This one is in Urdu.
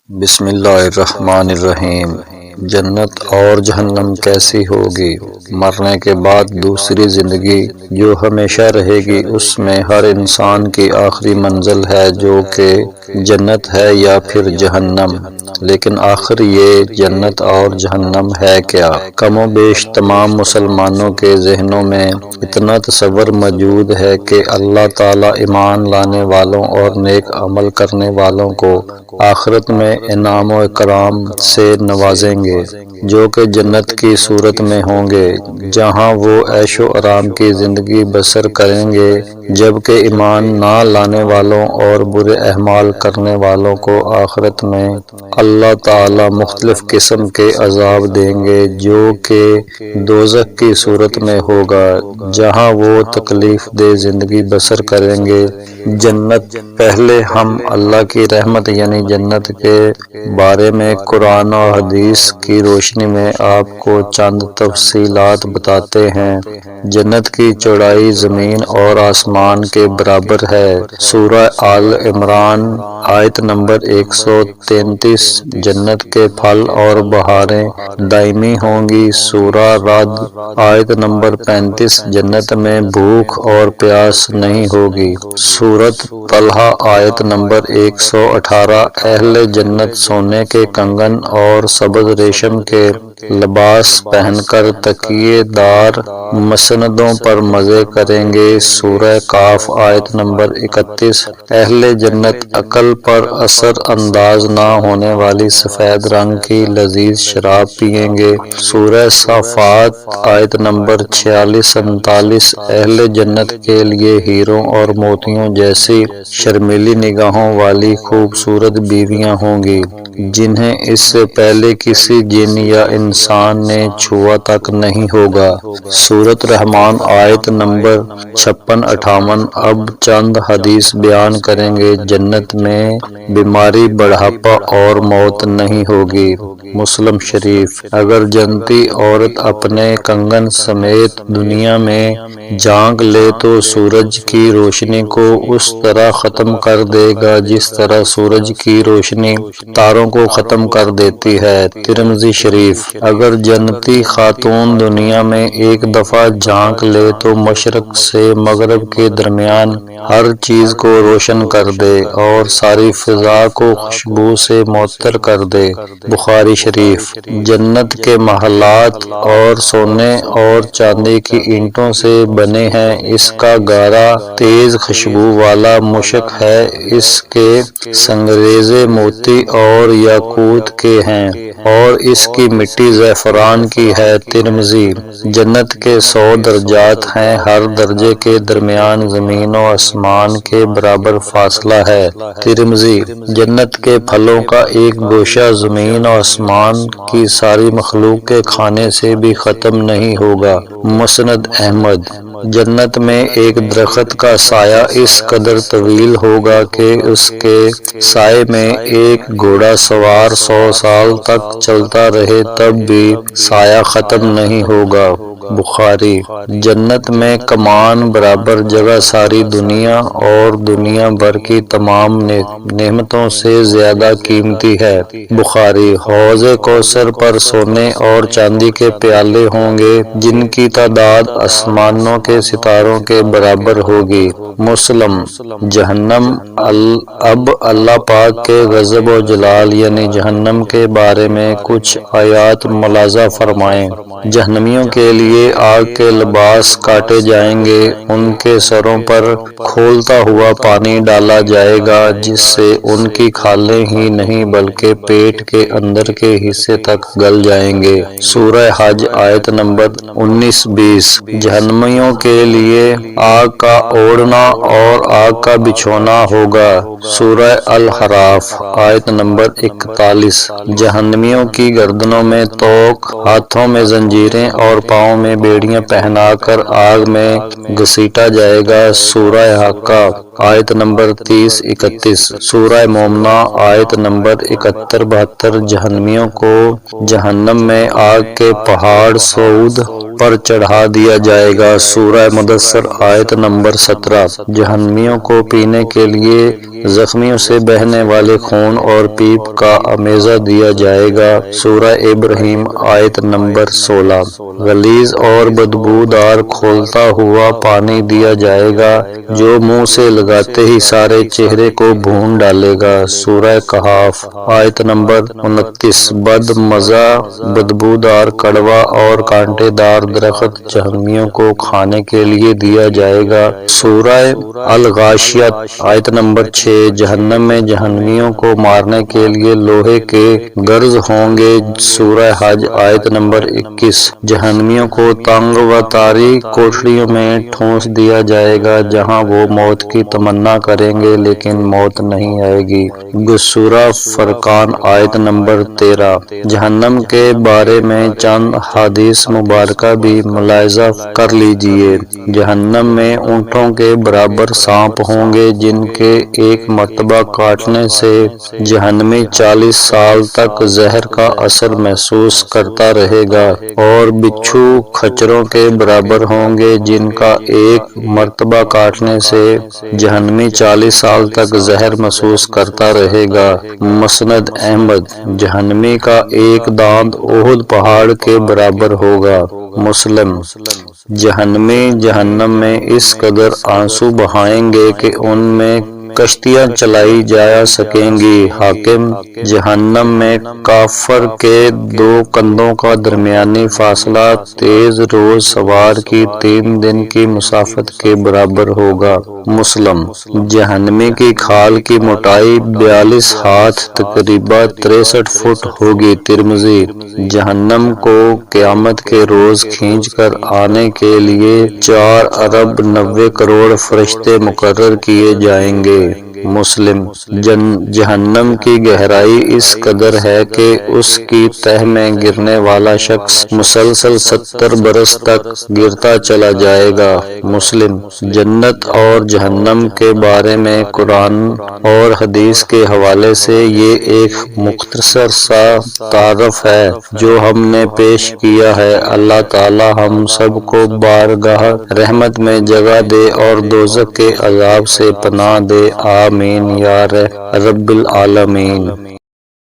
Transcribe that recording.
بسم اللہ الرحمن الرحیم۔ جنت اور جہنم کیسی ہوگی؟ مرنے کے بعد دوسری زندگی جو ہمیشہ رہے گی، اس میں ہر انسان کی آخری منزل ہے جو کہ جنت ہے یا پھر جہنم۔ لیکن آخر یہ جنت اور جہنم ہے کیا؟ کم و بیش تمام مسلمانوں کے ذہنوں میں اتنا تصور موجود ہے کہ اللہ تعالیٰ ایمان لانے والوں اور نیک عمل کرنے والوں کو آخرت میں انعام و اکرام سے نوازیں گے، جو کہ جنت کی صورت میں ہوں گے، جہاں وہ عیش و آرام کی زندگی بسر کریں گے، جبکہ ایمان نہ لانے والوں اور برے اعمال کرنے والوں کو آخرت میں اللہ تعالی مختلف قسم کے عذاب دیں گے، جو کہ دوزخ کی صورت میں ہوگا، جہاں وہ تکلیف دہ زندگی بسر کریں گے۔ جنت، پہلے ہم اللہ کی رحمت یعنی جنت کے بارے میں قرآن و حدیث کی روشنی میں آپ کو چند تفصیلات بتاتے ہیں۔ جنت کی چوڑائی زمین اور آسمان کے برابر ہے۔ سورہ آل عمران آیت نمبر 133۔ جنت کے پھل اور بہاریں دائمی ہوں گی۔ سورہ رعد آیت نمبر 35۔ جنت میں بھوک اور پیاس نہیں ہوگی۔ سورۃ طلحہ آیت نمبر 118۔ اہل جنت سونے کے کنگن اور سبز ریشم کے لباس پہن کر تکیے دار مسندوں پر مزے کریں گے۔ سورہ قاف آیت نمبر 31۔ اہل جنت عقل پر اثر انداز نہ ہونے والی سفید رنگ کی لذیذ شراب پئیں گے۔ سورہ صافات آیت نمبر 46-47۔ اہل جنت کے لیے ہیروں اور موتیوں جیسی شرمیلی نگاہوں والی خوبصورت بیویاں ہوں گی، جنہیں اس سے پہلے کسی جن یا انسان نے چھوا تک نہیں ہوگا۔ سورۃ رحمان آیت نمبر 56-58۔ اب چند حدیث بیان کریں گے۔ جنت میں بیماری، بڑھاپا اور موت نہیں ہوگی۔ مسلم شریف۔ اگر جنتی عورت اپنے کنگن سمیت دنیا میں جھانک لے تو سورج کی روشنی کو اس طرح ختم کر دے گا جس طرح سورج کی روشنی تاروں کو ختم کر دیتی ہے۔ ترمذی شریف۔ اگر جنتی خاتون دنیا میں ایک دفعہ جھانک لے تو مشرق سے مغرب کے درمیان ہر چیز کو روشن کر دے اور ساری فضا کو خوشبو سے معطر کر دے۔ بخاری شریف۔ جنت کے محلات اور سونے اور چاندی کی اینٹوں سے بنے ہیں۔ اس کا گارا تیز خوشبو والا مشک ہے۔ اس کے سنگریزے موتی اور یاقوت کے ہیں اور اس کی مٹی زعفران کی ہے۔ ترمذی۔ جنت کے 100 درجات ہیں۔ ہر درجے کے درمیان زمین و آسمان کے برابر فاصلہ ہے۔ ترمذی۔ جنت کے پھلوں کا ایک گوشہ زمین و آسمان کی ساری مخلوق کے کھانے سے بھی ختم نہیں ہوگا۔ مسند احمد۔ جنت میں ایک درخت کا سایہ اس قدر طویل ہوگا کہ اس کے سائے میں ایک گھوڑا سوار 100 سال تک چلتا رہے تب بھی سایہ ختم نہیں ہوگا۔ بخاری۔ جنت میں کمان برابر جگہ ساری دنیا اور دنیا بھر کی تمام نعمتوں سے زیادہ قیمتی ہے۔ بخاری۔ حوض کوثر پر سونے اور چاندی کے پیالے ہوں گے جن کی تعداد آسمانوں کے ستاروں کے برابر ہوگی۔ مسلم۔ جہنم۔ اب اللہ پاک کے غضب و جلال یعنی جہنم کے بارے میں کچھ آیات ملاحظہ فرمائیں۔ جہنمیوں کے لیے آگ کے لباس کاٹے جائیں گے، ان کے سروں پر کھولتا ہوا پانی ڈالا جائے گا جس سے ان کی کھالیں ہی نہیں بلکہ پیٹ کے اندر کے حصے تک گل جائیں گے۔ سورہ حج آیت نمبر 19-20۔ جہنمیوں کے لیے آگ کا اوڑھنا اور آگ کا بچھونا ہوگا۔ سورہ الاعراف آیت نمبر 41۔ جہنمیوں کی گردنوں میں توق، ہاتھوں میں زنجیریں اور پاؤں میں بیڑیاں پہنا کر آگ میں گھسیٹا جائے گا۔ سورہ حاقہ آیت نمبر 30-31۔ سورہ مومنہ آیت نمبر 71-72۔ جہنمیوں کو جہنم میں آگ کے پہاڑ سعود پر چڑھا دیا جائے گا۔ سورہ مدثر آیت نمبر 17۔ جہنمیوں کو پینے کے لیے زخمیوں سے بہنے والے خون اور پیپ کا امیزہ دیا جائے گا۔ سورہ ابراہیم آیت نمبر 16۔ غلیظ اور بدبودار کھولتا ہوا پانی دیا جائے گا جو منہ سے لگاتے ہی سارے چہرے کو بھون ڈالے گا۔ سورہ کہف آیت نمبر 29۔ بد مزہ، بدبودار، کڑوا اور کانٹے دار درخت جہنمیوں کو کھانے کے لیے دیا جائے گا۔ سورہ الغاشیہ آیت نمبر 6۔ جہنم میں جہنمیوں کو مارنے کے لیے لوہے کے گرز ہوں گے۔ سورہ حج آیت نمبر 21۔ جہنمیوں کو تنگ و تاریک کوٹھریوں میں ٹھونس دیا جائے گا جہاں وہ موت کی تمنا کریں گے لیکن موت نہیں آئے گی۔ سورہ فرقان آیت نمبر 13۔ جہنم کے بارے میں چند حدیث مبارکہ بھی ملاحظہ کر لیجئے۔ جہنم میں اونٹوں کے برابر سانپ ہوں گے جن کے ایک مرتبہ کاٹنے سے جہنمی 40 سال تک زہر کا اثر محسوس کرتا رہے گا، اور بچھو کھچروں کے برابر ہوں گے جن کا ایک مرتبہ کاٹنے سے جہنمی 40 سال تک زہر محسوس کرتا رہے گا۔ مسند احمد۔ جہنمی کا ایک دانت احد پہاڑ کے برابر ہوگا۔ مسلم۔ جہنمی جہنم میں اس قدر آنسو بہائیں گے کہ ان میں کشتیاں چلائی جا سکیں گی۔ حاکم۔ جہنم میں کافر کے 2 کندھوں کا درمیانی فاصلہ تیز روز سوار کی 3 دن کی مسافت کے برابر ہوگا۔ مسلم۔ جہنمی کی کھال کی موٹائی 42 ہاتھ تقریباً 63 فٹ ہوگی۔ ترمذی۔ جہنم کو قیامت کے روز کھینچ کر آنے کے لیے 4 ارب 90 کروڑ فرشتے مقرر کیے جائیں گے۔ مسلم۔ جہنم کی گہرائی اس قدر ہے کہ اس کی تہ میں گرنے والا شخص مسلسل 70 برس تک گرتا چلا جائے گا۔ مسلم۔ جنت اور جہنم کے بارے میں قرآن اور حدیث کے حوالے سے یہ ایک مختصر سا تعارف ہے جو ہم نے پیش کیا ہے۔ اللہ تعالی ہم سب کو بارگاہ رحمت میں جگہ دے اور دوزخ کے عذاب سے پناہ دے۔ آمین یا رب العالمین۔